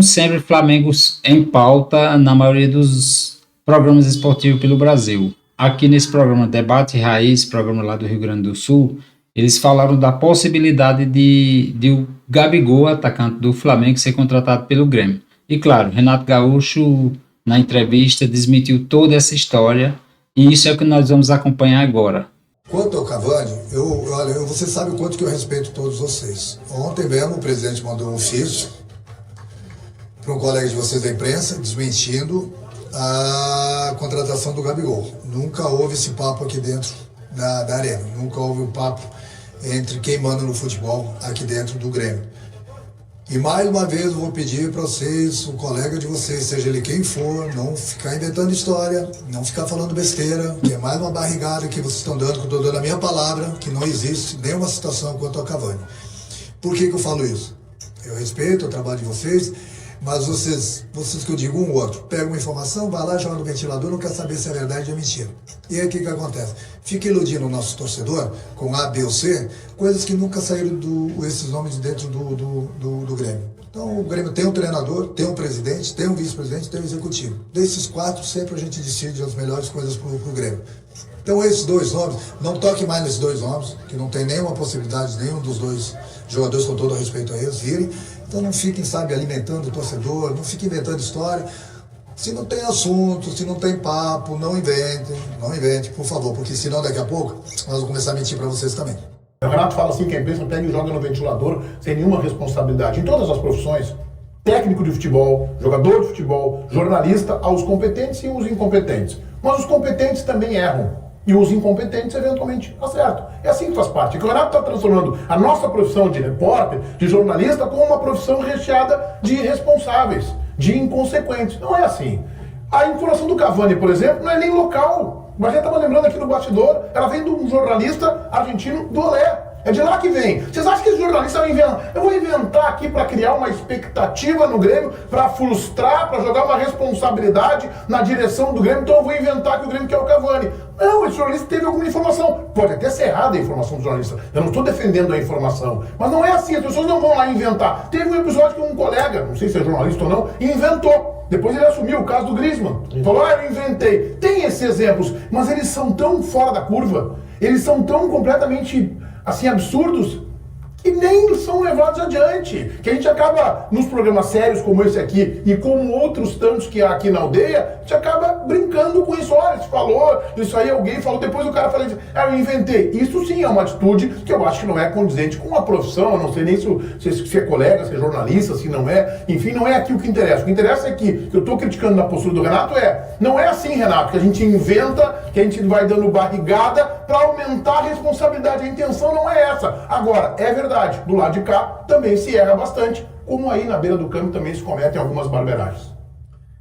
Sempre Flamengo em pauta na maioria dos programas esportivos pelo Brasil. Aqui nesse programa Debate Raiz, programa lá do Rio Grande do Sul, eles falaram da possibilidade de o Gabigol, atacante do Flamengo, ser contratado pelo Grêmio. E claro, Renato Gaúcho, na entrevista, desmentiu toda essa história e isso é o que nós vamos acompanhar agora. Quanto ao Cavani, você sabe o quanto que eu respeito todos vocês. Ontem mesmo o presidente mandou um ofício para um colega de vocês da imprensa, desmentindo a contratação do Gabigol. Nunca houve esse papo aqui dentro da arena, nunca houve um papo entre quem manda no futebol aqui dentro do Grêmio. E mais uma vez eu vou pedir para vocês, o colega de vocês, seja ele quem for, não ficar inventando história, não ficar falando besteira, que é mais uma barrigada que vocês estão dando, que eu estou dando a minha palavra, que não existe nenhuma situação quanto ao Cavani. Por que eu falo isso? Eu respeito o trabalho de vocês, mas vocês que eu digo um ou outro, pega uma informação, vai lá, joga no ventilador, não quer saber se é verdade ou mentira. E aí o que acontece? Fica iludindo o nosso torcedor com A, B ou C, coisas que nunca saíram esses nomes de dentro do Grêmio. Então o Grêmio tem um treinador, tem um presidente, tem um vice-presidente, tem um executivo. Desses quatro, sempre a gente decide as melhores coisas pro Grêmio. Então esses dois nomes, não toque mais nesses dois nomes, que não tem nenhuma possibilidade de nenhum dos dois jogadores, com todo respeito a eles, virem. Então não fiquem, alimentando o torcedor, não fiquem inventando história. Se não tem assunto, se não tem papo, não invente, por favor, porque senão daqui a pouco nós vamos começar a mentir para vocês também. O Renato fala assim que a imprensa pega e joga no ventilador sem nenhuma responsabilidade. Em todas as profissões, técnico de futebol, jogador de futebol, jornalista, há os competentes e os incompetentes. Mas os competentes também erram. E os incompetentes, eventualmente, acertam. É assim que faz parte. O Renato está transformando a nossa profissão de repórter, de jornalista, como uma profissão recheada de irresponsáveis, de inconsequentes. Não é assim. A informação do Cavani, por exemplo, não é nem local. Mas a gente estava lembrando aqui no bastidor, ela vem de um jornalista argentino do Olé. É de lá que vem. Vocês acham que esse jornalista vai inventar? Eu vou inventar aqui para criar uma expectativa no Grêmio, para frustrar, para jogar uma responsabilidade na direção do Grêmio, então eu vou inventar que o Grêmio quer o Cavani. Não, esse jornalista teve alguma informação. Pode até ser errada a informação do jornalista. Eu não estou defendendo a informação. Mas não é assim, as pessoas não vão lá inventar. Teve um episódio que um colega, não sei se é jornalista ou não, inventou. Depois ele assumiu o caso do Griezmann. Falou, eu inventei. Tem esses exemplos, mas eles são tão fora da curva, eles são tão completamente assim, absurdos, que nem são levados adiante. Que a gente acaba, nos programas sérios como esse aqui, e como outros tantos que há aqui na aldeia, a gente acaba brincando com isso. Olha, você falou, isso aí alguém falou, depois o cara fala, eu inventei. Isso sim é uma atitude que eu acho que não é condizente com a profissão, eu não sei nem se é colega, se é jornalista, se não é, enfim, não é aqui o que interessa. O que interessa é que eu estou criticando na postura do Renato não é assim, Renato, que a gente inventa, que a gente vai dando barrigada para aumentar a responsabilidade. A intenção não é essa. Agora, é verdade, do lado de cá também se erra bastante, como aí na beira do campo também se cometem algumas barberagens.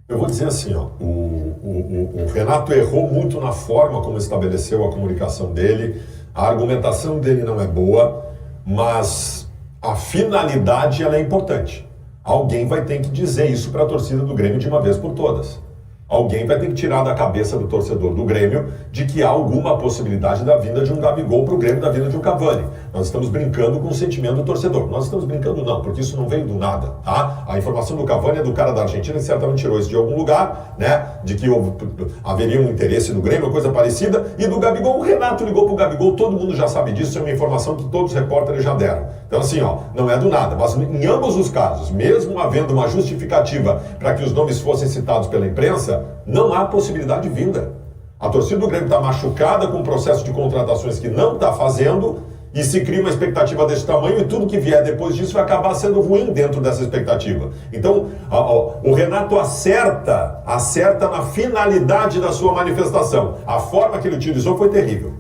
Eu vou dizer assim, o Renato errou muito na forma como estabeleceu a comunicação dele, a argumentação dele não é boa, mas a finalidade ela é importante. Alguém vai ter que dizer isso para a torcida do Grêmio de uma vez por todas. Alguém vai ter que tirar da cabeça do torcedor do Grêmio de que há alguma possibilidade da vinda de um Gabigol para o Grêmio, da vinda de um Cavani. Nós estamos brincando com o sentimento do torcedor. Nós estamos brincando não, porque isso não veio do nada, tá? A informação do Cavani é do cara da Argentina, e certamente tirou isso de algum lugar, né? De que haveria um interesse no Grêmio, coisa parecida. E do Gabigol, o Renato ligou para o Gabigol, todo mundo já sabe disso, é uma informação que todos os repórteres já deram. Então assim, não é do nada, mas em ambos os casos, mesmo havendo uma justificativa para que os nomes fossem citados pela imprensa, não há possibilidade de vinda. A torcida do Grêmio está machucada com o processo de contratações que não está fazendo e se cria uma expectativa desse tamanho e tudo que vier depois disso vai acabar sendo ruim dentro dessa expectativa. Então, o Renato acerta na finalidade da sua manifestação. A forma que ele utilizou foi terrível.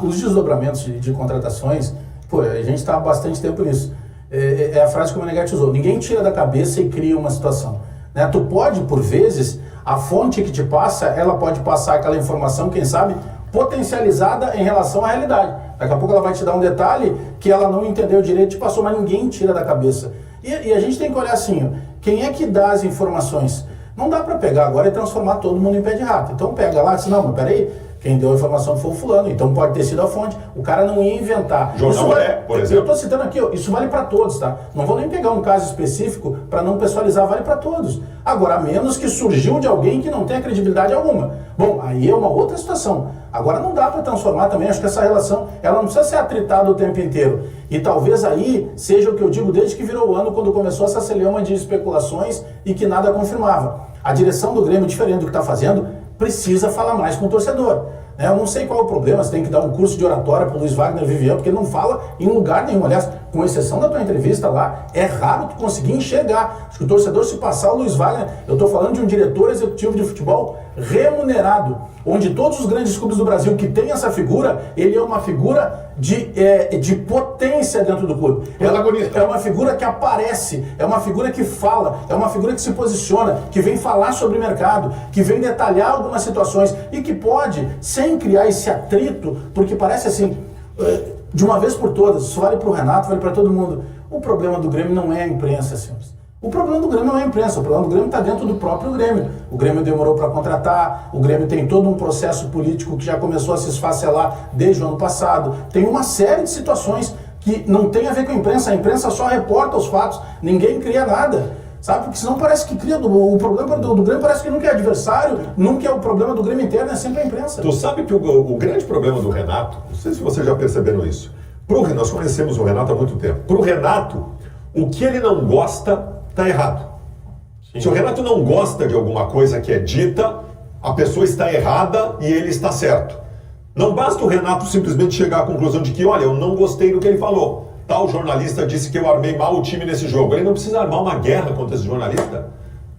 Os desdobramentos de contratações, a gente está há bastante tempo nisso. É a frase que o Meneghetti usou. Ninguém tira da cabeça e cria uma situação. Né? Tu pode, por vezes, a fonte que te passa, ela pode passar aquela informação, quem sabe, potencializada em relação à realidade. Daqui a pouco ela vai te dar um detalhe que ela não entendeu direito, te passou, mas ninguém tira da cabeça. E a gente tem que olhar assim, quem é que dá as informações? Não dá para pegar agora e transformar todo mundo em pé de rato. Então pega lá e diz, não, mas peraí, Quem deu a informação foi o fulano, então pode ter sido a fonte. O cara não ia inventar. Jornal por exemplo. Eu estou citando aqui, ó, isso vale para todos, tá? Não vou nem pegar um caso específico para não pessoalizar, vale para todos. Agora, a menos que surgiu de alguém que não tenha credibilidade alguma. Bom, aí é uma outra situação. Agora não dá para transformar também, acho que essa relação, ela não precisa ser atritada o tempo inteiro. E talvez aí seja o que eu digo desde que virou o ano, quando começou essa celeuma de especulações e que nada confirmava. A direção do Grêmio, diferente do que está fazendo, precisa falar mais com o torcedor. Eu não sei qual é o problema, você tem que dar um curso de oratória para o Luiz Wagner Vivian, porque ele não fala em lugar nenhum. Aliás, com exceção da tua entrevista lá, é raro tu conseguir enxergar. Acho que o torcedor, se passar o Luiz Wagner, eu estou falando de um diretor executivo de futebol remunerado, onde todos os grandes clubes do Brasil que tem essa figura, ele é uma figura de potência dentro do clube. É uma figura que aparece, é uma figura que fala, é uma figura que se posiciona, que vem falar sobre o mercado, que vem detalhar algumas situações e que pode, sem criar esse atrito, porque parece assim, de uma vez por todas, isso vale para o Renato, vale para todo mundo. O problema do Grêmio não é a imprensa, senhores. O problema do Grêmio não é a imprensa, o problema do Grêmio está dentro do próprio Grêmio. O Grêmio demorou para contratar, o Grêmio tem todo um processo político que já começou a se esfacelar desde o ano passado. Tem uma série de situações que não tem a ver com a imprensa só reporta os fatos, ninguém cria nada. Sabe? Porque senão parece que cria. O problema do Grêmio parece que nunca é adversário, nunca é o problema do Grêmio interno, é sempre a imprensa. Tu sabe que o grande problema do Renato, não sei se vocês já perceberam isso, nós conhecemos o Renato há muito tempo. Para o Renato, o que ele não gosta está errado. Sim. Se o Renato não gosta de alguma coisa que é dita, a pessoa está errada e ele está certo. Não basta o Renato simplesmente chegar à conclusão de que, olha, eu não gostei do que ele falou. Tal jornalista disse que eu armei mal o time nesse jogo. Ele não precisa armar uma guerra contra esse jornalista.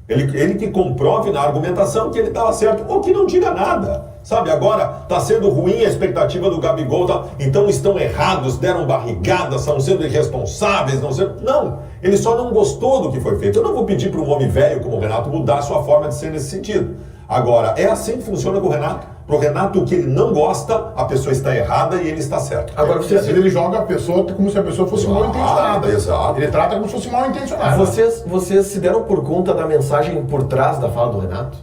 Ele que comprove na argumentação que ele estava certo, ou que não diga nada. Sabe, agora está sendo ruim a expectativa do Gabigol, tá? Então estão errados, deram barrigada, estão sendo irresponsáveis, Não, ele só não gostou do que foi feito. Eu não vou pedir para um homem velho como o Renato mudar a sua forma de ser nesse sentido. Agora, é assim que funciona com o Renato. Para o Renato, o que ele não gosta, a pessoa está errada e ele está certo. Agora, ele joga a pessoa como se a pessoa fosse mal intencionada. Exato. Ele trata como se fosse mal intencionada. Vocês se deram por conta da mensagem por trás da fala do Renato?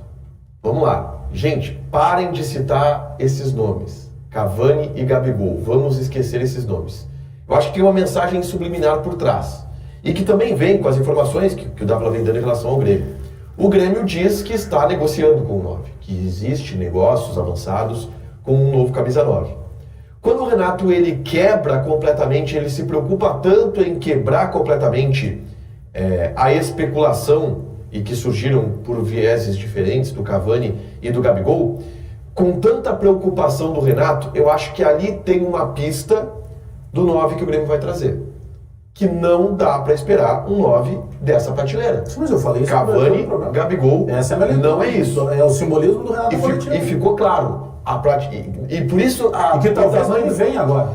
Vamos lá. Gente, parem de citar esses nomes. Cavani e Gabigol. Vamos esquecer esses nomes. Eu acho que tem uma mensagem subliminar por trás. E que também vem com as informações que o Dávila vem dando em relação ao Grêmio. O Grêmio diz que está negociando com o 9, que existe negócios avançados com um novo camisa 9. Quando o Renato ele quebra completamente, ele se preocupa tanto em quebrar completamente a especulação e que surgiram por vieses diferentes do Cavani e do Gabigol, com tanta preocupação do Renato, eu acho que ali tem uma pista do 9 que o Grêmio vai trazer. Que não dá para esperar um 9 dessa prateleira. Mas eu falei isso. Cavani, Gabigol, essa é a não é isso. É o simbolismo do Renato Coletivo. E ficou claro. E por isso... E que talvez não vem agora.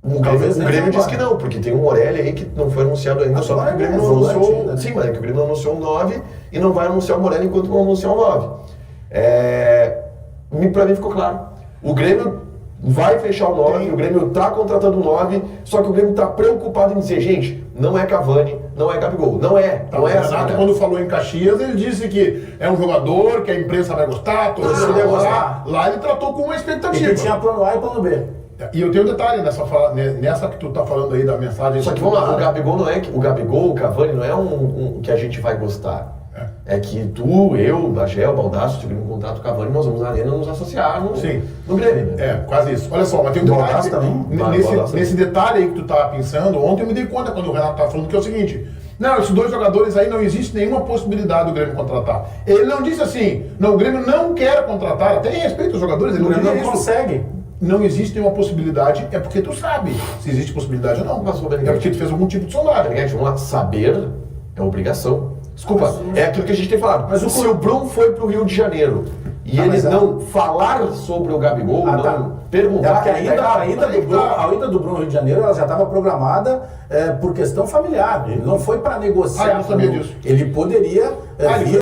O Grêmio diz que não, porque tem um Morelli aí que não foi anunciado ainda, só que o Grêmio não anunciou... Sim, mas é que o Grêmio não anunciou um 9 e não vai anunciar o Morelli enquanto não anunciar um 9. Pra mim ficou claro. O Grêmio vai fechar o 9, o Grêmio está contratando o 9, só que o Grêmio está preocupado em dizer, gente, não é Cavani, não é Gabigol, não é O assim. Renato, quando falou em Caxias, ele disse que é um jogador que a imprensa vai gostar, a torcida vai gostar. Lá ele tratou com uma expectativa. E que tinha plano A e plano B. E eu tenho um detalhe nessa que tu tá falando aí da mensagem. Só que vamos lá, o Gabigol não é o Gabigol, o Cavani não é um que a gente vai gostar. É que tu, eu, Bagel, Baldasso, tivemos um contato com o Cavani, nós vamos na arena nos associar no Grêmio. Quase isso. Olha só, mas tem um detalhe também. Nesse detalhe aí que tu tava pensando, ontem eu me dei conta quando o Renato tava falando que é o seguinte: não, esses dois jogadores aí não existe nenhuma possibilidade do Grêmio contratar. Ele não disse assim, não, o Grêmio não quer contratar, até em respeito aos jogadores, ele não consegue. Não existe nenhuma possibilidade, é porque tu sabe se existe possibilidade ou não. É porque tu fez algum tipo de sondagem. Vamos lá, saber é obrigação. Desculpa, é aquilo que a gente tem falado. Mas se o Bruno foi pro Rio de Janeiro e ele não falar sobre o Gabigol, perguntar... Porque a ida do Bruno ao Rio de Janeiro ela já estava programada por questão familiar. Ele não foi para negociar. Eu não sabia disso. Ele poderia vir